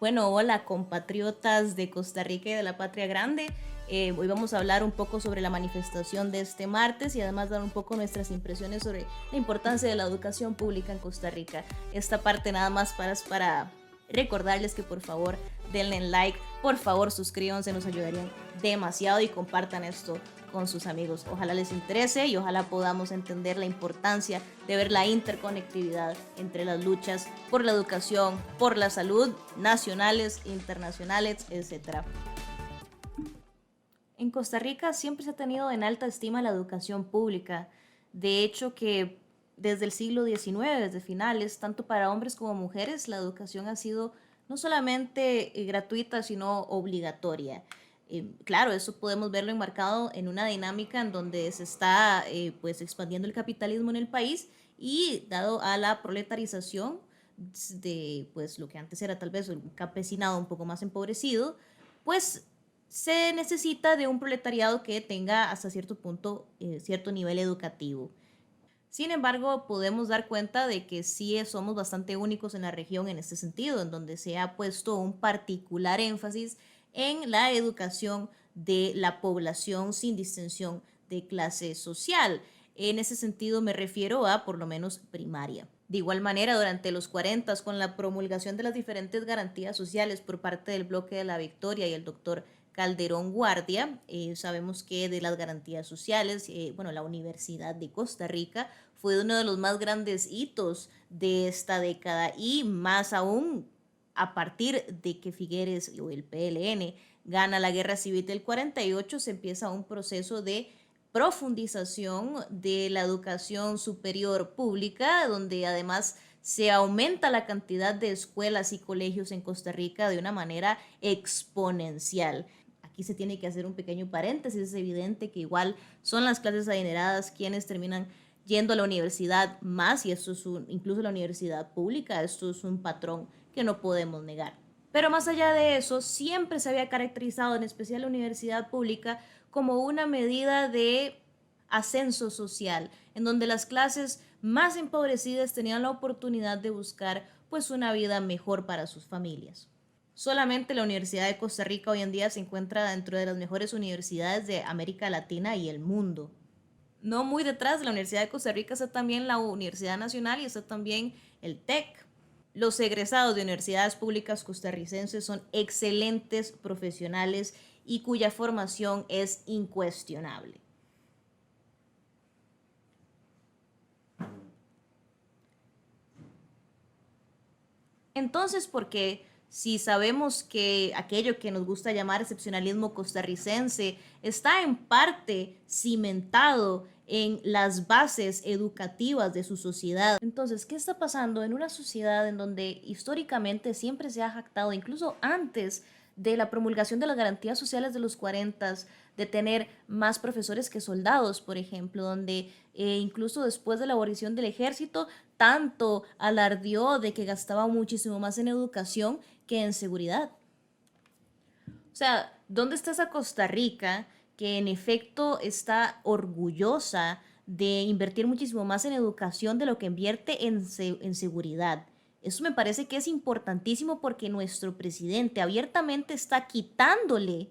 Bueno, hola compatriotas de Costa Rica y de la Patria Grande. Hoy vamos a hablar un poco sobre la manifestación de este martes y además dar un poco nuestras impresiones sobre la importancia de la educación pública en Costa Rica. Esta parte nada más para recordarles que por favor denle like, por favor suscríbanse, nos ayudarían demasiado y compartan esto con sus amigos. Ojalá les interese y ojalá podamos entender la importancia de ver la interconectividad entre las luchas por la educación, por la salud, nacionales, internacionales, etc. En Costa Rica siempre se ha tenido en alta estima la educación pública. De hecho que desde el siglo XIX, desde finales, tanto para hombres como mujeres, la educación ha sido no solamente gratuita, sino obligatoria. Claro, eso podemos verlo enmarcado en una dinámica en donde se está pues expandiendo el capitalismo en el país y dado a la proletarización de pues lo que antes era tal vez un campesinado un poco más empobrecido, pues se necesita de un proletariado que tenga hasta cierto punto cierto nivel educativo. Sin embargo, podemos dar cuenta de que sí somos bastante únicos en la región en este sentido, en donde se ha puesto un particular énfasis en la educación de la población sin distinción de clase social. En ese sentido me refiero a por lo menos primaria. De igual manera, durante los 40, con la promulgación de las diferentes garantías sociales por parte del Bloque de la Victoria y el doctor Calderón Guardia, sabemos que de las garantías sociales, bueno, la Universidad de Costa Rica fue uno de los más grandes hitos de esta década y más aún a partir de que Figueres o el PLN gana la guerra civil del 48, se empieza un proceso de profundización de la educación superior pública, donde además se aumenta la cantidad de escuelas y colegios en Costa Rica de una manera exponencial. Aquí se tiene que hacer un pequeño paréntesis, es evidente que igual son las clases adineradas quienes terminan yendo a la universidad más, y esto es incluso la universidad pública, esto es un patrón que no podemos negar. Pero más allá de eso, siempre se había caracterizado, en especial la universidad pública, como una medida de ascenso social, en donde las clases más empobrecidas tenían la oportunidad de buscar pues una vida mejor para sus familias. Solamente la Universidad de Costa Rica hoy en día se encuentra dentro de las mejores universidades de América Latina y el mundo. No muy detrás de la Universidad de Costa Rica está también la Universidad Nacional y está también el TEC. Los egresados de universidades públicas costarricenses son excelentes profesionales y cuya formación es incuestionable. Entonces, ¿por qué? Si sabemos que aquello que nos gusta llamar excepcionalismo costarricense está en parte cimentado en las bases educativas de su sociedad. Entonces, ¿qué está pasando en una sociedad en donde históricamente siempre se ha jactado, incluso antes de la promulgación de las garantías sociales de los 40, de tener más profesores que soldados, por ejemplo, donde incluso después de la abolición del ejército, tanto alardeó de que gastaba muchísimo más en educación que en seguridad? O sea, ¿dónde está esa Costa Rica que en efecto está orgullosa de invertir muchísimo más en educación de lo que invierte en seguridad? Eso me parece que es importantísimo porque nuestro presidente abiertamente está quitándole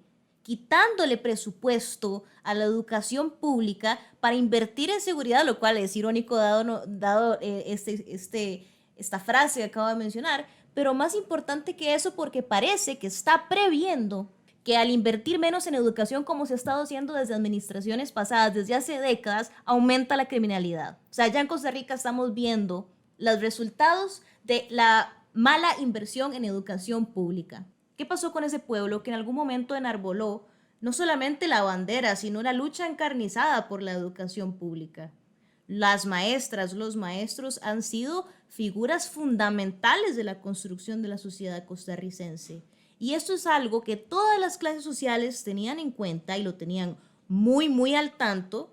presupuesto a la educación pública para invertir en seguridad, lo cual es irónico dado esta frase que acabo de mencionar, pero más importante que eso porque parece que está previendo que al invertir menos en educación, como se ha estado haciendo desde administraciones pasadas, desde hace décadas, aumenta la criminalidad. O sea, ya en Costa Rica estamos viendo los resultados de la mala inversión en educación pública. ¿Qué pasó con ese pueblo que en algún momento enarboló no solamente la bandera, sino la lucha encarnizada por la educación pública? Las maestras, los maestros han sido figuras fundamentales de la construcción de la sociedad costarricense. Y esto es algo que todas las clases sociales tenían en cuenta y lo tenían muy, muy al tanto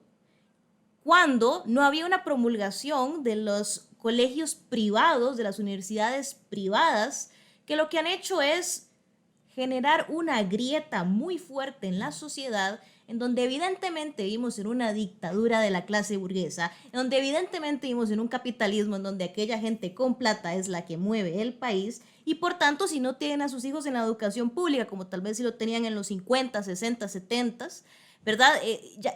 cuando no había una promulgación de los colegios privados, de las universidades privadas, que lo que han hecho es generar una grieta muy fuerte en la sociedad, en donde evidentemente vivimos en una dictadura de la clase burguesa, en donde evidentemente vivimos en un capitalismo en donde aquella gente con plata es la que mueve el país y por tanto si no tienen a sus hijos en la educación pública, como tal vez si lo tenían en los 50, 60, 70, ¿verdad?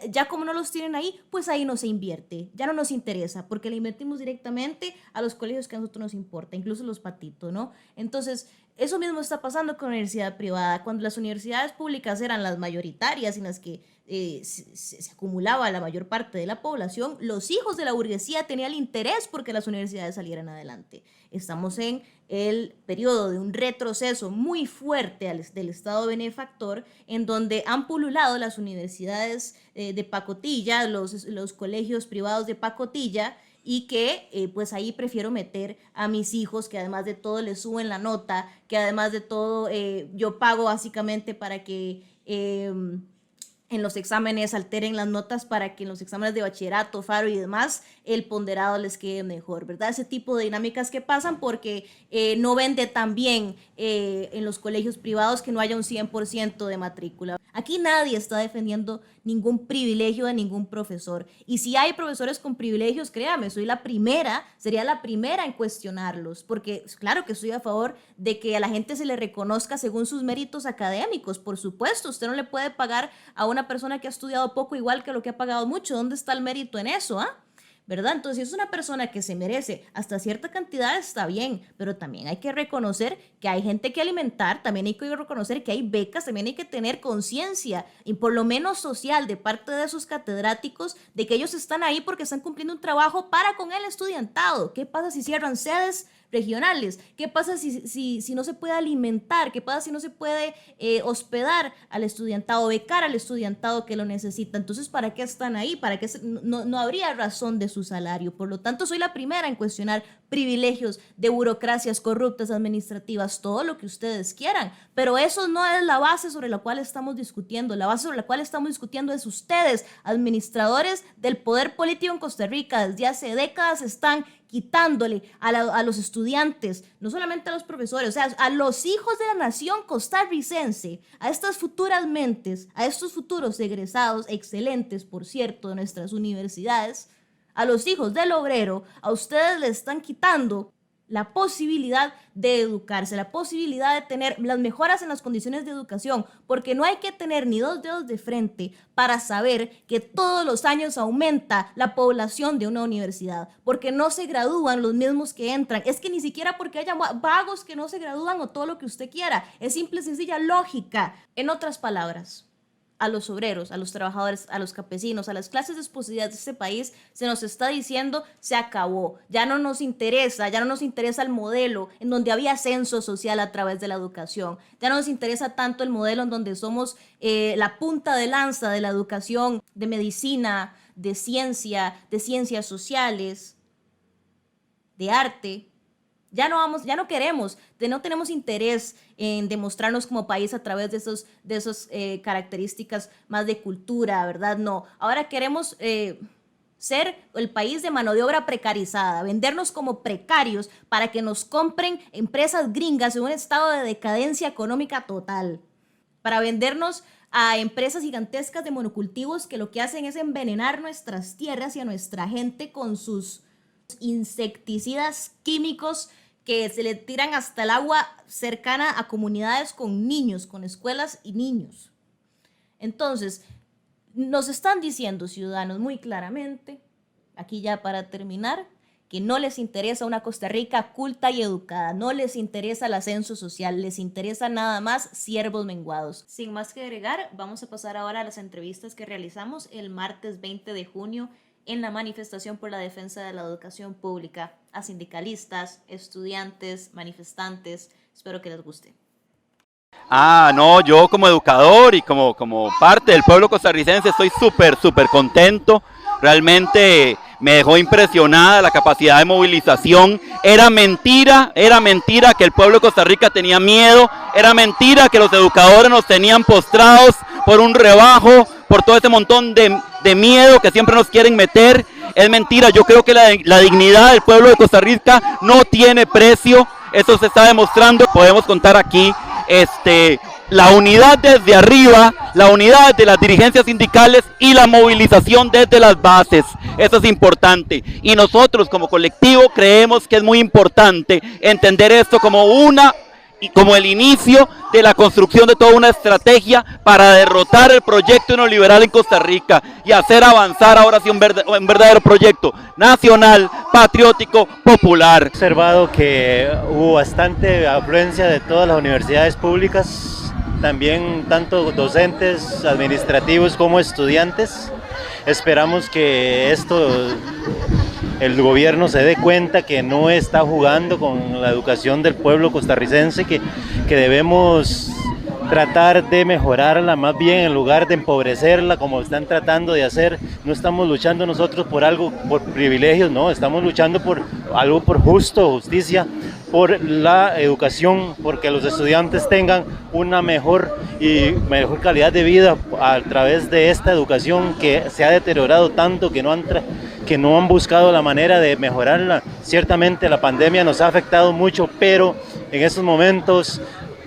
Ya como no los tienen ahí, pues ahí no se invierte, ya no nos interesa, porque le invertimos directamente a los colegios que a nosotros nos importa, incluso los patitos, ¿no? Entonces, eso mismo está pasando con la universidad privada. Cuando las universidades públicas eran las mayoritarias en las que se acumulaba la mayor parte de la población, los hijos de la burguesía tenían el interés porque las universidades salieran adelante. Estamos en el periodo de un retroceso muy fuerte del Estado benefactor, en donde han pululado las universidades de pacotilla, los colegios privados de pacotilla, y que pues ahí prefiero meter a mis hijos, que además de todo les suben la nota, que además de todo yo pago básicamente para que en los exámenes alteren las notas, para que en los exámenes de bachillerato, faro y demás, el ponderado les quede mejor, ¿verdad? Ese tipo de dinámicas que pasan porque no vende tan bien en los colegios privados que no haya un 100% de matrícula. Aquí nadie está defendiendo ningún privilegio de ningún profesor. Y si hay profesores con privilegios, créame, sería la primera en cuestionarlos, porque claro que estoy a favor de que a la gente se le reconozca según sus méritos académicos. Por supuesto, usted no le puede pagar a una persona que ha estudiado poco igual que lo que ha pagado mucho. ¿Dónde está el mérito en eso, ¿verdad? Entonces, si es una persona que se merece hasta cierta cantidad, está bien, pero también hay que reconocer que hay gente que alimentar, también hay que reconocer que hay becas, también hay que tener conciencia, y por lo menos social, de parte de esos catedráticos, de que ellos están ahí porque están cumpliendo un trabajo para con el estudiantado. ¿Qué pasa si cierran sedes regionales? ¿Qué pasa si no se puede alimentar? ¿Qué pasa si no se puede hospedar al estudiantado, becar al estudiantado que lo necesita? Entonces, ¿para qué están ahí? ¿Para qué no habría razón de su salario? Por lo tanto, soy la primera en cuestionar privilegios de burocracias corruptas administrativas, todo lo que ustedes quieran, pero eso no es la base sobre la cual estamos discutiendo. La base sobre la cual estamos discutiendo es ustedes, administradores del poder político en Costa Rica. Desde hace décadas están quitándole a los estudiantes, no solamente a los profesores, o sea, a los hijos de la nación costarricense, a estas futuras mentes, a estos futuros egresados, excelentes, por cierto, de nuestras universidades, a los hijos del obrero, a ustedes les están quitando la posibilidad de educarse, la posibilidad de tener las mejoras en las condiciones de educación, porque no hay que tener ni dos dedos de frente para saber que todos los años aumenta la población de una universidad, porque no se gradúan los mismos que entran. Es que ni siquiera porque haya vagos que no se gradúan o todo lo que usted quiera, es simple y sencilla lógica. En otras palabras, a los obreros, a los trabajadores, a los campesinos, a las clases desposeídas de este país, se nos está diciendo: se acabó, ya no nos interesa el modelo en donde había ascenso social a través de la educación, ya no nos interesa tanto el modelo en donde somos la punta de lanza de la educación, de medicina, de ciencias sociales, de arte. Ya no queremos, no tenemos interés en demostrarnos como país a través de esas características más de cultura, ¿verdad? No, ahora queremos ser el país de mano de obra precarizada, vendernos como precarios para que nos compren empresas gringas en un estado de decadencia económica total, para vendernos a empresas gigantescas de monocultivos que lo que hacen es envenenar nuestras tierras y a nuestra gente con sus insecticidas químicos que se le tiran hasta el agua cercana a comunidades con niños, con escuelas y niños. Entonces, nos están diciendo, ciudadanos, muy claramente, aquí ya para terminar, que no les interesa una Costa Rica culta y educada, no les interesa el ascenso social, les interesa nada más siervos menguados. Sin más que agregar, vamos a pasar ahora a las entrevistas que realizamos el martes 20 de junio en la manifestación por la defensa de la educación pública, a sindicalistas, estudiantes, manifestantes. Espero que les guste. No, yo como educador y como parte del pueblo costarricense estoy súper contento. Realmente me dejó impresionada la capacidad de movilización. Era mentira que el pueblo de Costa Rica tenía miedo, era mentira que los educadores nos tenían postrados por un rebajo, por todo ese montón de miedo que siempre nos quieren meter. Es mentira. Yo creo que la dignidad del pueblo de Costa Rica no tiene precio. Eso se está demostrando. Podemos contar aquí la unidad desde arriba, la unidad de las dirigencias sindicales y la movilización desde las bases. Eso es importante. Y nosotros como colectivo creemos que es muy importante entender esto como el inicio de la construcción de toda una estrategia para derrotar el proyecto neoliberal en Costa Rica y hacer avanzar ahora sí un verdadero proyecto nacional, patriótico, popular. He observado que hubo bastante afluencia de todas las universidades públicas, también tanto docentes, administrativos como estudiantes. Esperamos que el gobierno se dé cuenta que no está jugando con la educación del pueblo costarricense, que debemos tratar de mejorarla más bien en lugar de empobrecerla como están tratando de hacer. No estamos luchando nosotros por algo, por privilegios, no, estamos luchando por algo, por justicia, por la educación, porque los estudiantes tengan una mejor calidad de vida a través de esta educación que se ha deteriorado tanto, que no han buscado la manera de mejorarla. Ciertamente la pandemia nos ha afectado mucho, pero en estos momentos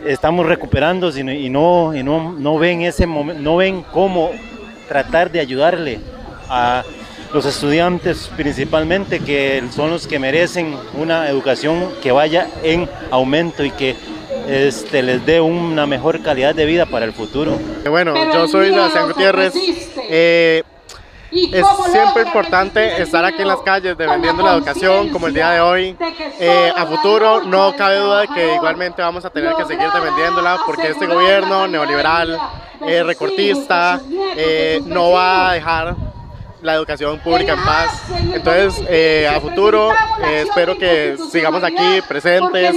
estamos recuperando y no ven ese momento, no ven cómo tratar de ayudarle a los estudiantes principalmente, que son los que merecen una educación que vaya en aumento y que les dé una mejor calidad de vida para el futuro. Bueno, yo soy Sebastián Gutiérrez. Es siempre importante estar aquí en las calles defendiendo la educación como el día de hoy. A futuro no cabe duda de que igualmente vamos a tener que seguir defendiéndola, porque este gobierno neoliberal, recortista, no va a dejar la educación pública en paz. Entonces, a futuro espero que sigamos aquí presentes,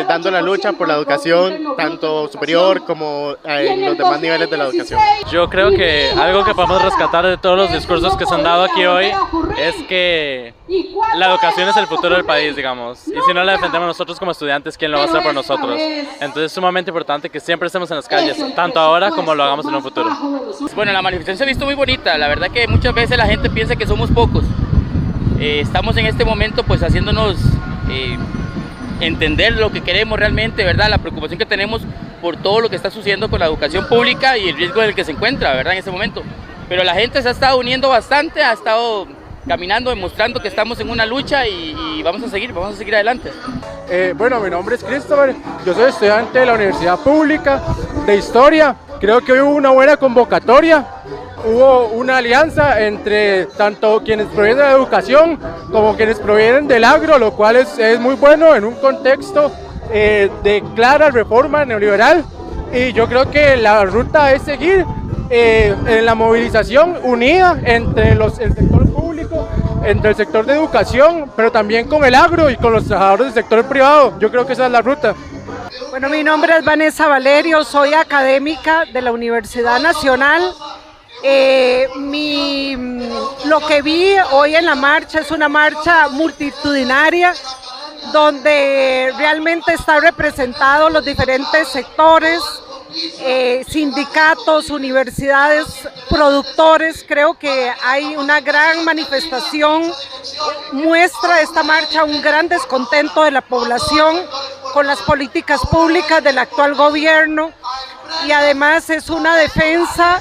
dando la lucha por la educación, tanto superior como en los demás niveles de la educación. Yo creo que algo que podemos rescatar de todos los discursos que se han dado aquí hoy es que la educación es el futuro del país, digamos, y si no la defendemos nosotros como estudiantes, ¿quién lo va a hacer por nosotros? Entonces es sumamente importante que siempre estemos en las calles, tanto ahora como lo hagamos en un futuro. Bueno, la manifestación se ha visto muy bonita, la verdad que muchas veces la gente piensa que somos pocos. Estamos en este momento pues haciéndonos entender lo que queremos realmente, ¿verdad? La preocupación que tenemos por todo lo que está sucediendo con la educación pública y el riesgo en el que se encuentra, ¿verdad? En este momento. Pero la gente se ha estado uniendo bastante, ha estado caminando, demostrando que estamos en una lucha y vamos a seguir adelante. Bueno, mi nombre es Christopher, yo soy estudiante de la Universidad Pública de Historia. Creo que hubo una buena convocatoria, hubo una alianza entre tanto quienes provienen de la educación como quienes provienen del agro, lo cual es muy bueno en un contexto de clara reforma neoliberal, y yo creo que la ruta es seguir en la movilización unida entre el sector público, entre el sector de educación, pero también con el agro y con los trabajadores del sector privado. Yo creo que esa es la ruta. Bueno, mi nombre es Vanessa Valerio, soy académica de la Universidad Nacional. Lo que vi hoy en la marcha es una marcha multitudinaria donde realmente están representados los diferentes sectores, sindicatos, universidades, productores. Creo que hay una gran manifestación, muestra esta marcha un gran descontento de la población con las políticas públicas del actual gobierno, y además es una defensa,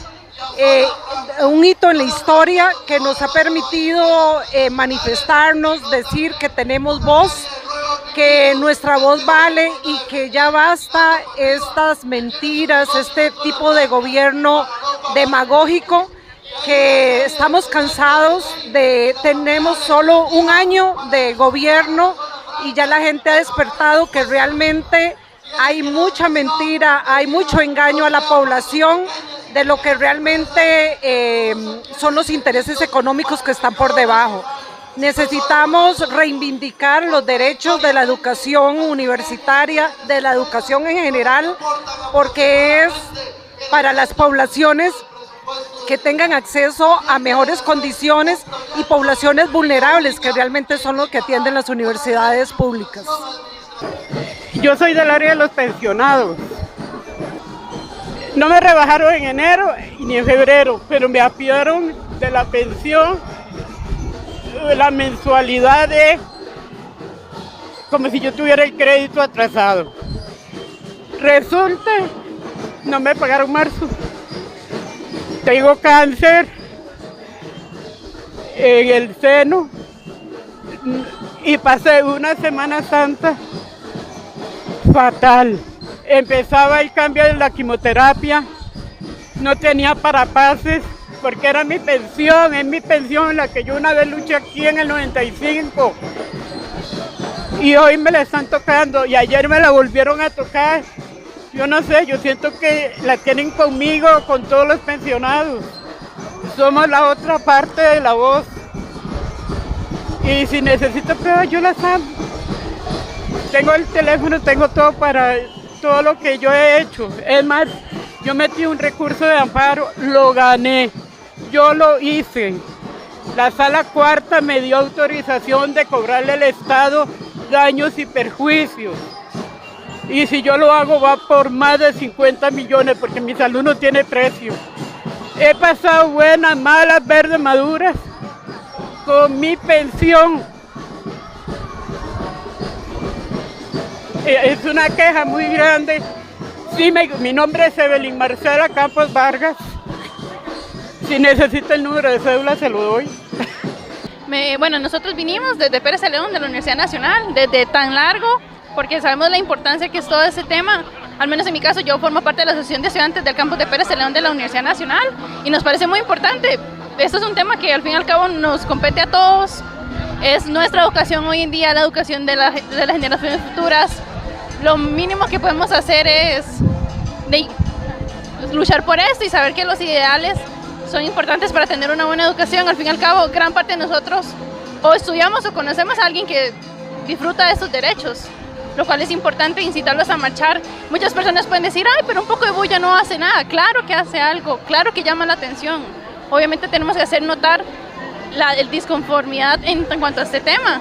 un hito en la historia que nos ha permitido manifestarnos, decir que tenemos voz, que nuestra voz vale y que ya basta estas mentiras, este tipo de gobierno demagógico, que estamos cansados tenemos solo un año de gobierno y ya la gente ha despertado que realmente hay mucha mentira, hay mucho engaño a la población de lo que realmente son los intereses económicos que están por debajo. Necesitamos reivindicar los derechos de la educación universitaria, de la educación en general, porque es para las poblaciones que tengan acceso a mejores condiciones y poblaciones vulnerables que realmente son los que atienden las universidades públicas. Yo soy del área de los pensionados. No me rebajaron en enero ni en febrero, pero me apiaron de la pensión, la mensualidad como si yo tuviera el crédito atrasado. Resulta no me pagaron marzo. Tengo cáncer en el seno y pasé una Semana Santa fatal. Empezaba el cambio de la quimioterapia, no tenía parapases porque era mi pensión, es mi pensión la que yo una vez luché aquí en el 95 y hoy me la están tocando y ayer me la volvieron a tocar. Yo no sé, yo siento que la tienen conmigo, con todos los pensionados. Somos la otra parte de la voz. Y si necesito pruebas, yo las hago. Tengo el teléfono, tengo todo para todo lo que yo he hecho. Es más, yo metí un recurso de amparo, lo gané. Yo lo hice. La sala cuarta me dio autorización de cobrarle al Estado daños y perjuicios. Y si yo lo hago va por más de 50 millones porque mi salud no tiene precio. He pasado buenas, malas, verdes, maduras con mi pensión. Es una queja muy grande. Sí, mi nombre es Evelyn Marcela Campos Vargas. Si necesita el número de cédula se lo doy. Bueno, nosotros vinimos desde Pérez Celedón de la Universidad Nacional, desde tan largo, porque sabemos la importancia que es todo ese tema. Al menos en mi caso, yo formo parte de la Asociación de Estudiantes del campus de Pérez Celedón de la Universidad Nacional y nos parece muy importante. Esto es un tema que al fin y al cabo nos compete a todos. Es nuestra educación hoy en día, la educación de las generaciones futuras. Lo mínimo que podemos hacer es luchar por esto y saber que los ideales son importantes para tener una buena educación. Al fin y al cabo, gran parte de nosotros o estudiamos o conocemos a alguien que disfruta de estos derechos, lo cual es importante incitarlos a marchar. Muchas personas pueden decir, ay, pero un poco de bulla no hace nada. Claro que hace algo, claro que llama la atención. Obviamente tenemos que hacer notar la disconformidad en cuanto a este tema.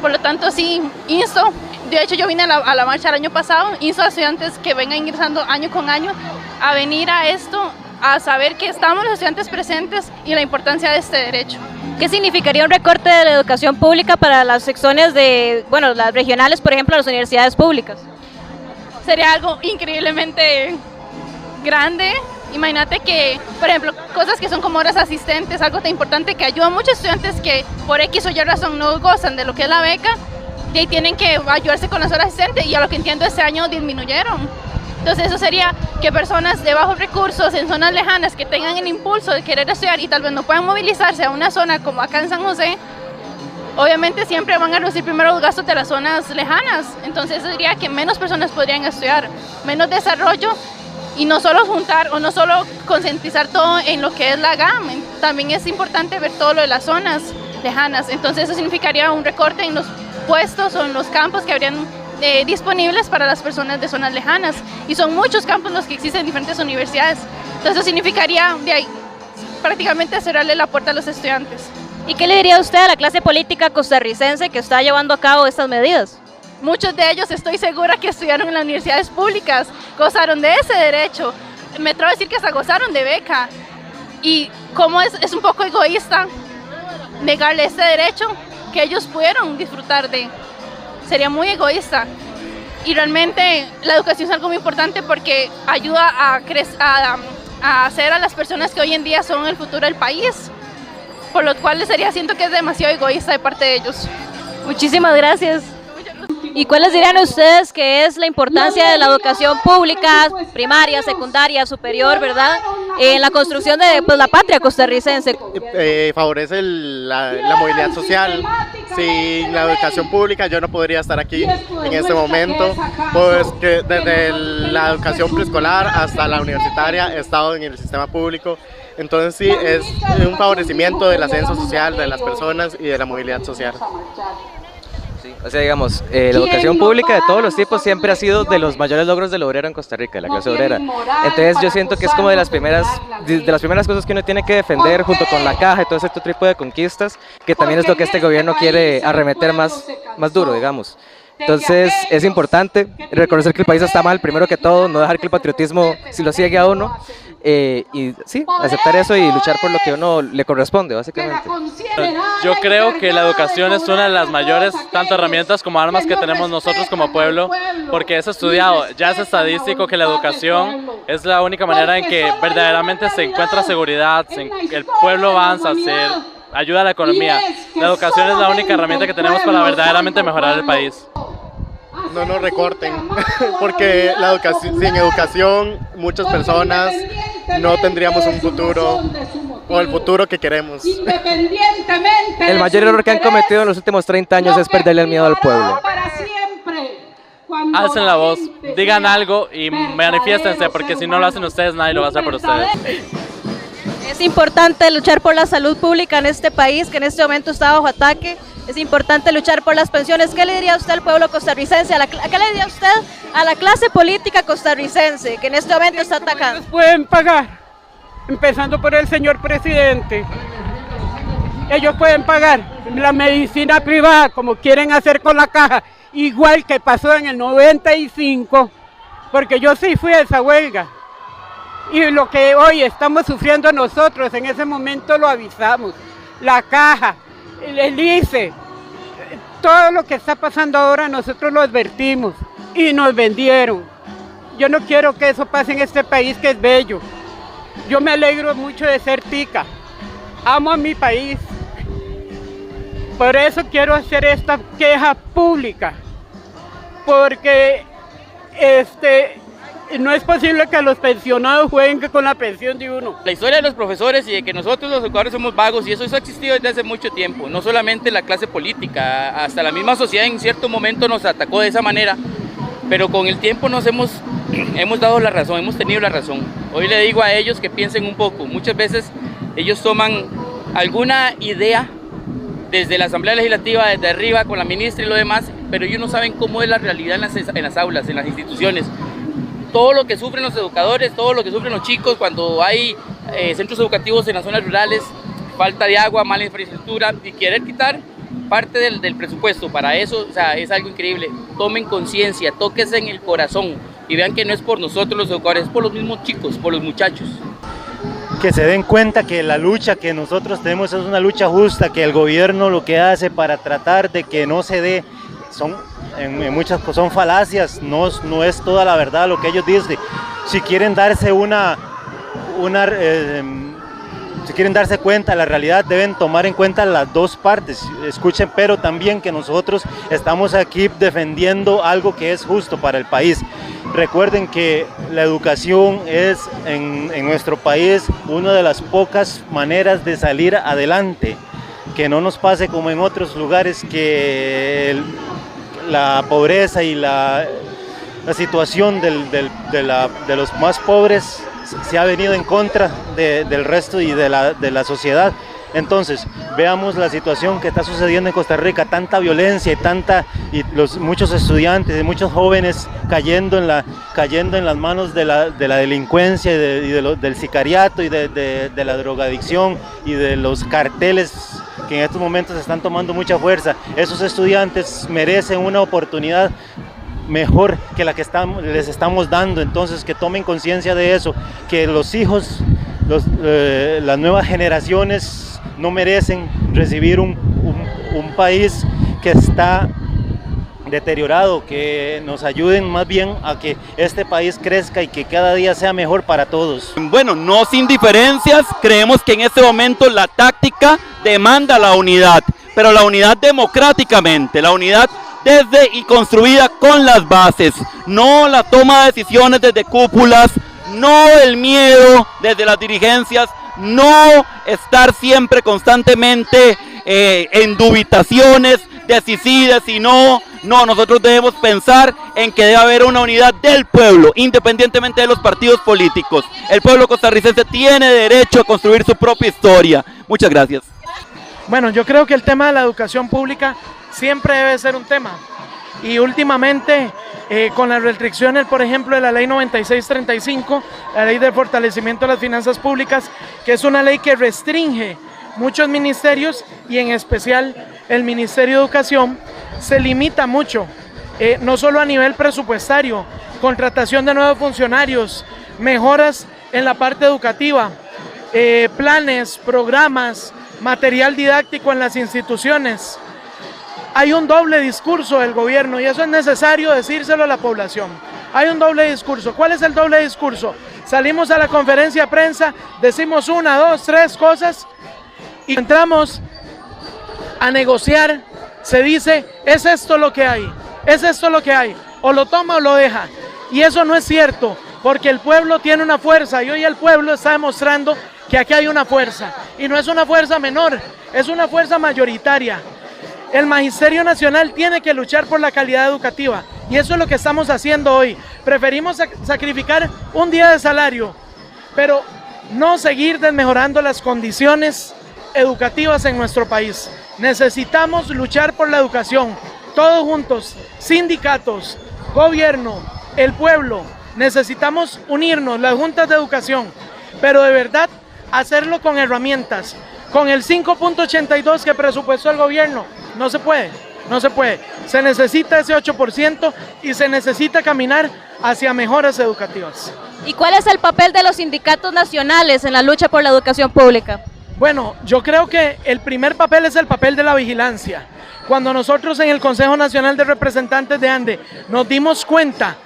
Por lo tanto, sí, insto, de hecho yo vine a la marcha el año pasado, insto a estudiantes que vengan ingresando año con año a venir a esto, a saber que estamos los estudiantes presentes y la importancia de este derecho. ¿Qué significaría un recorte de la educación pública para las secciones de, bueno, las regionales, por ejemplo, las universidades públicas? Sería algo increíblemente grande. Imagínate que, por ejemplo, cosas que son como horas asistentes, algo tan importante que ayuda a muchos estudiantes que por X o Y razón no gozan de lo que es la beca y ahí tienen que ayudarse con las horas asistentes y a lo que entiendo este año disminuyeron. Entonces eso sería que personas de bajos recursos en zonas lejanas que tengan el impulso de querer estudiar y tal vez no puedan movilizarse a una zona como acá en San José, obviamente siempre van a reducir primero los gastos de las zonas lejanas. Entonces eso diría que menos personas podrían estudiar, menos desarrollo y no solo juntar o no solo concientizar todo en lo que es la GAM, también es importante ver todo lo de las zonas lejanas. Entonces eso significaría un recorte en los puestos o en los campos que habrían disponibles para las personas de zonas lejanas y son muchos campos los que existen en diferentes universidades. Entonces eso significaría de ahí prácticamente cerrarle la puerta a los estudiantes. ¿Y qué le diría usted a la clase política costarricense que está llevando a cabo estas medidas? Muchos de ellos estoy segura que estudiaron en las universidades públicas, gozaron de ese derecho, me atrevo a decir que hasta gozaron de beca y como es un poco egoísta negarle ese derecho que ellos pudieron disfrutar de. Sería muy egoísta y realmente la educación es algo muy importante porque ayuda a hacer a las personas que hoy en día son el futuro del país, por lo cual siento que es demasiado egoísta de parte de ellos. Muchísimas gracias. ¿Y cuáles dirían ustedes que es la importancia de la educación pública, primaria, secundaria, superior, verdad, en la construcción de la patria costarricense? Favorece la movilidad social. Sin la educación pública yo no podría estar aquí en este momento, pues que desde la educación preescolar hasta la universitaria he estado en el sistema público. Entonces sí, es un favorecimiento del ascenso social de las personas y de la movilidad social. Sí, o sea, digamos, la educación pública de todos los tipos siempre ha sido de los mayores logros del obrero en Costa Rica, la clase obrera. Entonces yo siento que es como de las primeras cosas que uno tiene que defender junto con la caja y todo ese tipo de conquistas, que también es lo que este gobierno quiere arremeter más duro, digamos. Entonces es importante reconocer que el país está mal, primero que todo, no dejar que el patriotismo si lo ciegue a uno. y sí, aceptar eso y luchar por lo que a uno le corresponde, básicamente. Yo creo que la educación es una de las mayores, tanto herramientas como armas que tenemos nosotros como pueblo, porque es estudiado, ya es estadístico que la educación es la única manera en que verdaderamente se encuentra seguridad, el pueblo avanza, se ayuda a la economía. La educación es la única herramienta que tenemos para verdaderamente mejorar el país. No nos recorten, porque sin educación muchas personas no tendríamos un futuro o el futuro que queremos. El mayor error que han cometido en los últimos 30 años es perderle el miedo al pueblo. Alcen la voz, digan algo y manifiéstense, porque si no lo hacen ustedes, nadie lo va a hacer por ustedes. Es importante luchar por la salud pública en este país, que en este momento está bajo ataque. Es importante luchar por las pensiones. ¿Qué le diría usted al pueblo costarricense? ¿Qué le diría usted a la clase política costarricense que en este momento está atacando? Ellos pueden pagar, empezando por el señor presidente. Ellos pueden pagar la medicina privada como quieren hacer con la caja, igual que pasó en el 95, porque yo sí fui a esa huelga. Y lo que hoy estamos sufriendo nosotros, en ese momento lo avisamos. La caja, el ICE, todo lo que está pasando ahora nosotros lo advertimos y nos vendieron. Yo no quiero que eso pase en este país que es bello. Yo me alegro mucho de ser tica, amo a mi país. Por eso quiero hacer esta queja pública, porque no es posible que los pensionados jueguen con la pensión de uno. La historia de los profesores y de que nosotros los educadores somos vagos, y eso ha existido desde hace mucho tiempo. No solamente la clase política, hasta la misma sociedad en cierto momento nos atacó de esa manera, pero con el tiempo nos hemos dado la razón, hemos tenido la razón. Hoy le digo a ellos que piensen un poco. Muchas veces ellos toman alguna idea desde la Asamblea Legislativa, desde arriba, con la ministra y lo demás, pero ellos no saben cómo es la realidad en las aulas, en las instituciones. Todo lo que sufren los educadores, todo lo que sufren los chicos cuando hay centros educativos en las zonas rurales, falta de agua, mala infraestructura, y querer quitar parte del presupuesto para eso, o sea, es algo increíble. Tomen conciencia, tóquense en el corazón y vean que no es por nosotros los educadores, es por los mismos chicos, por los muchachos. Que se den cuenta que la lucha que nosotros tenemos es una lucha justa, que el gobierno lo que hace para tratar de que no se dé, en muchas cosas son falacias, no es toda la verdad lo que ellos dicen. Si quieren darse si quieren darse cuenta de la realidad, deben tomar en cuenta las dos partes. Escuchen, pero también que nosotros estamos aquí defendiendo algo que es justo para el país. Recuerden que la educación es en nuestro país una de las pocas maneras de salir adelante, que no nos pase como en otros lugares que la pobreza y la situación de los más pobres se ha venido en contra del resto y de la sociedad. Entonces, veamos la situación que está sucediendo en Costa Rica, tanta violencia y muchos estudiantes y muchos jóvenes cayendo en las manos de la delincuencia y del sicariato y de la drogadicción y de los carteles que en estos momentos están tomando mucha fuerza. Esos estudiantes merecen una oportunidad mejor que la que les estamos dando, entonces que tomen conciencia de eso, que los hijos, las nuevas generaciones no merecen recibir un país que está deteriorado, que nos ayuden más bien a que este país crezca y que cada día sea mejor para todos. Bueno, no sin diferencias, creemos que en este momento la táctica demanda la unidad, pero la unidad democráticamente, la unidad desde y construida con las bases, no la toma de decisiones desde cúpulas, no el miedo desde las dirigencias, no estar siempre constantemente en dubitaciones de si sí, de si no. No, nosotros debemos pensar en que debe haber una unidad del pueblo, independientemente de los partidos políticos. El pueblo costarricense tiene derecho a construir su propia historia. Muchas gracias. Bueno, yo creo que el tema de la educación pública siempre debe ser un tema. Y últimamente, con las restricciones, por ejemplo, de la ley 9635, la ley de fortalecimiento de las finanzas públicas, que es una ley que restringe muchos ministerios y en especial el Ministerio de Educación, se limita mucho, no solo a nivel presupuestario, contratación de nuevos funcionarios, mejoras en la parte educativa, planes, programas, material didáctico en las instituciones. Hay un doble discurso del gobierno y eso es necesario decírselo a la población. Hay un doble discurso. ¿Cuál es el doble discurso? Salimos a la conferencia de prensa, decimos 1, 2, 3 cosas y entramos a negociar. Se dice, es esto lo que hay, es esto lo que hay, o lo toma o lo deja. Y eso no es cierto, porque el pueblo tiene una fuerza y hoy el pueblo está demostrando que aquí hay una fuerza. Y no es una fuerza menor, es una fuerza mayoritaria. El Magisterio Nacional tiene que luchar por la calidad educativa y eso es lo que estamos haciendo hoy. Preferimos sacrificar un día de salario, pero no seguir desmejorando las condiciones educativas en nuestro país. Necesitamos luchar por la educación, todos juntos, sindicatos, gobierno, el pueblo. Necesitamos unirnos, las juntas de educación, pero de verdad hacerlo con herramientas. Con el 5.82 que presupuestó el gobierno, no se puede, no se puede. Se necesita ese 8% y se necesita caminar hacia mejoras educativas. ¿Y cuál es el papel de los sindicatos nacionales en la lucha por la educación pública? Bueno, yo creo que el primer papel es el papel de la vigilancia. Cuando nosotros en el Consejo Nacional de Representantes de ANDE nos dimos cuenta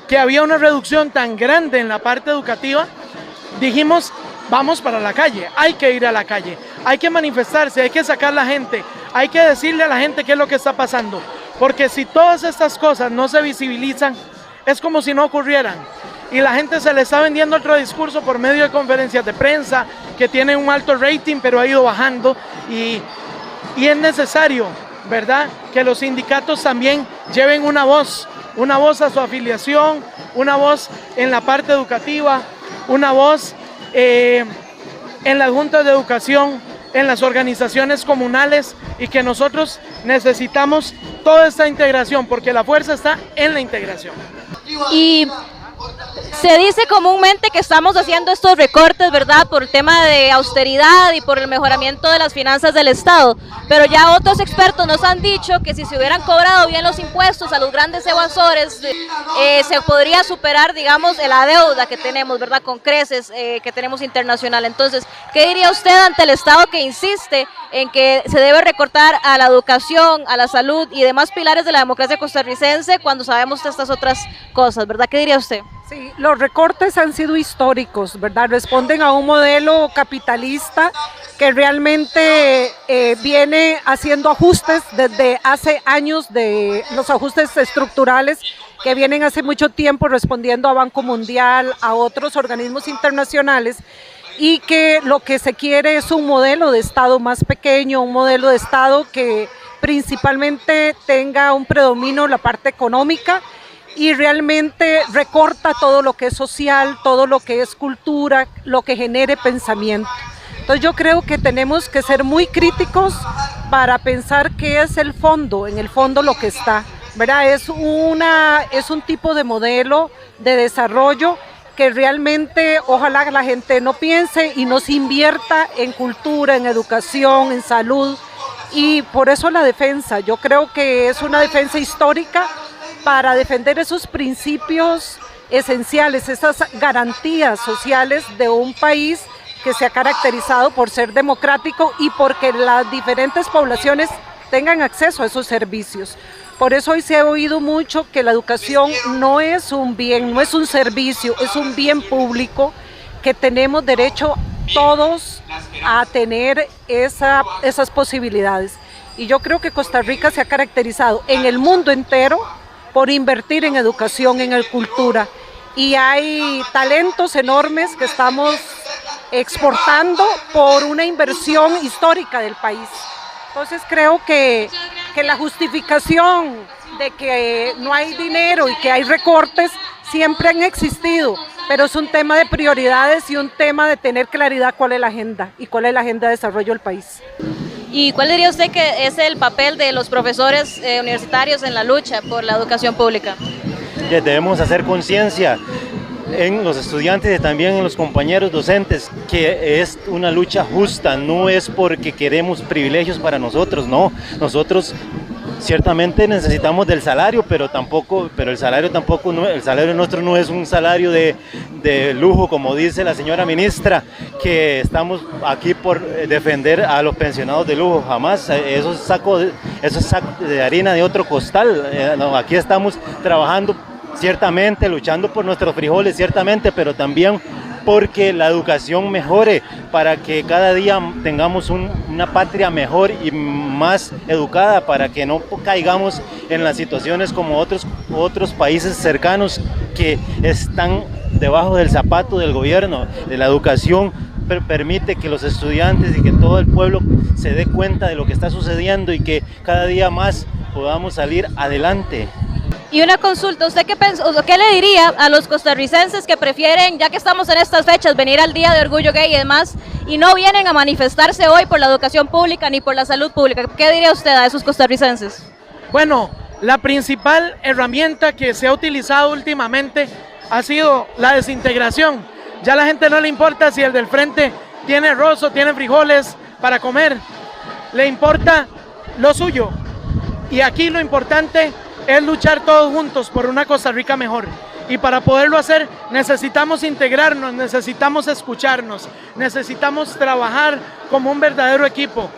que había una reducción tan grande en la parte educativa, dijimos, vamos para la calle, hay que ir a la calle, hay que manifestarse, hay que sacar a la gente, hay que decirle a la gente qué es lo que está pasando, porque si todas estas cosas no se visibilizan, es como si no ocurrieran, y la gente se le está vendiendo otro discurso por medio de conferencias de prensa, que tienen un alto rating, pero ha ido bajando, y es necesario, ¿verdad?, que los sindicatos también lleven una voz a su afiliación, una voz en la parte educativa, una voz en las juntas de educación, en las organizaciones comunales y que nosotros necesitamos toda esta integración porque la fuerza está en la integración. Y se dice comúnmente que estamos haciendo estos recortes, ¿verdad?, por el tema de austeridad y por el mejoramiento de las finanzas del Estado, pero ya otros expertos nos han dicho que si se hubieran cobrado bien los impuestos a los grandes evasores, se podría superar, digamos, la deuda que tenemos, ¿verdad?, con creces que tenemos internacional. Entonces, ¿qué diría usted ante el Estado que insiste en que se debe recortar a la educación, a la salud y demás pilares de la democracia costarricense cuando sabemos de estas otras cosas, ¿verdad? ¿Qué diría usted? Sí, los recortes han sido históricos, ¿verdad? Responden a un modelo capitalista que realmente viene haciendo ajustes desde hace años, de los ajustes estructurales que vienen hace mucho tiempo respondiendo a Banco Mundial, a otros organismos internacionales, y que lo que se quiere es un modelo de Estado más pequeño, un modelo de Estado que principalmente tenga un predominio en la parte económica y realmente recorta todo lo que es social, todo lo que es cultura, lo que genere pensamiento. Entonces yo creo que tenemos que ser muy críticos para pensar qué es el fondo, en el fondo lo que está, ¿verdad? Es un tipo de modelo de desarrollo que realmente ojalá la gente no piense y no se invierta en cultura, en educación, en salud, y por eso la defensa, yo creo que es una defensa histórica para defender esos principios esenciales, esas garantías sociales de un país que se ha caracterizado por ser democrático y porque las diferentes poblaciones tengan acceso a esos servicios. Por eso hoy se ha oído mucho que la educación no es un bien, no es un servicio, es un bien público que tenemos derecho todos a tener esas posibilidades. Y yo creo que Costa Rica se ha caracterizado en el mundo entero por invertir en educación, en cultura. Y hay talentos enormes que estamos exportando por una inversión histórica del país. Entonces creo que la justificación de que no hay dinero y que hay recortes siempre han existido, pero es un tema de prioridades y un tema de tener claridad cuál es la agenda y cuál es la agenda de desarrollo del país. ¿Y cuál diría usted que es el papel de los profesores universitarios en la lucha por la educación pública? Debemos hacer conciencia en los estudiantes y también en los compañeros docentes que es una lucha justa, no es porque queremos privilegios para nosotros, no, nosotros ciertamente necesitamos del salario, pero el salario el salario nuestro no es un salario de lujo, como dice la señora ministra, que estamos aquí por defender a los pensionados de lujo, jamás, eso es saco de harina de otro costal, no, aquí estamos trabajando ciertamente, luchando por nuestros frijoles, ciertamente, pero también porque la educación mejore, para que cada día tengamos una patria mejor y más educada, para que no caigamos en las situaciones como otros países cercanos que están debajo del zapato del gobierno. De la educación permite que los estudiantes y que todo el pueblo se dé cuenta de lo que está sucediendo y que cada día más podamos salir adelante. Y una consulta, ¿usted qué le diría a los costarricenses que prefieren, ya que estamos en estas fechas, venir al Día de Orgullo Gay y demás, y no vienen a manifestarse hoy por la educación pública ni por la salud pública? ¿Qué diría usted a esos costarricenses? Bueno, la principal herramienta que se ha utilizado últimamente ha sido la desintegración. Ya a la gente no le importa si el del frente tiene arroz o tiene frijoles para comer, le importa lo suyo. Y aquí lo importante es luchar todos juntos por una Costa Rica mejor. Y para poderlo hacer necesitamos integrarnos, necesitamos escucharnos, necesitamos trabajar como un verdadero equipo,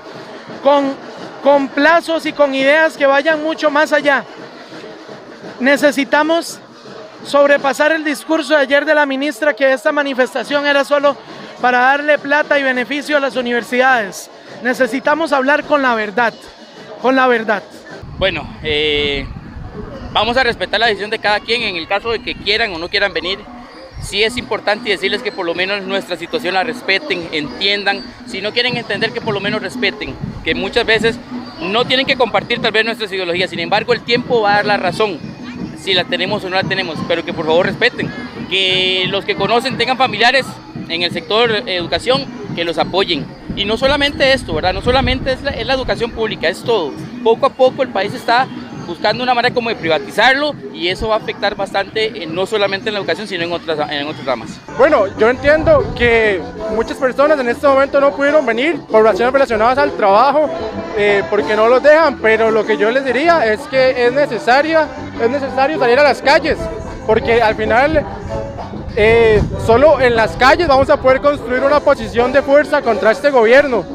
con plazos y con ideas que vayan mucho más allá. Necesitamos sobrepasar el discurso de ayer de la ministra, que esta manifestación era solo para darle plata y beneficio a las universidades. Necesitamos hablar con la verdad, con la verdad. Bueno, vamos a respetar la decisión de cada quien en el caso de que quieran o no quieran venir. Sí es importante decirles que por lo menos nuestra situación la respeten, entiendan. Si no quieren entender, que por lo menos respeten, que muchas veces no tienen que compartir tal vez nuestras ideologías. Sin embargo, el tiempo va a dar la razón, si la tenemos o no la tenemos, pero que por favor respeten. Que los que conocen tengan familiares en el sector educación, que los apoyen. Y no solamente esto, ¿verdad? No solamente es la educación pública, es todo. Poco a poco el país está buscando una manera como de privatizarlo, y eso va a afectar bastante, no solamente en la educación, sino en otras ramas. Bueno, yo entiendo que muchas personas en este momento no pudieron venir por razones relacionadas al trabajo, porque no los dejan, pero lo que yo les diría es que es necesario salir a las calles, porque al final solo en las calles vamos a poder construir una posición de fuerza contra este gobierno.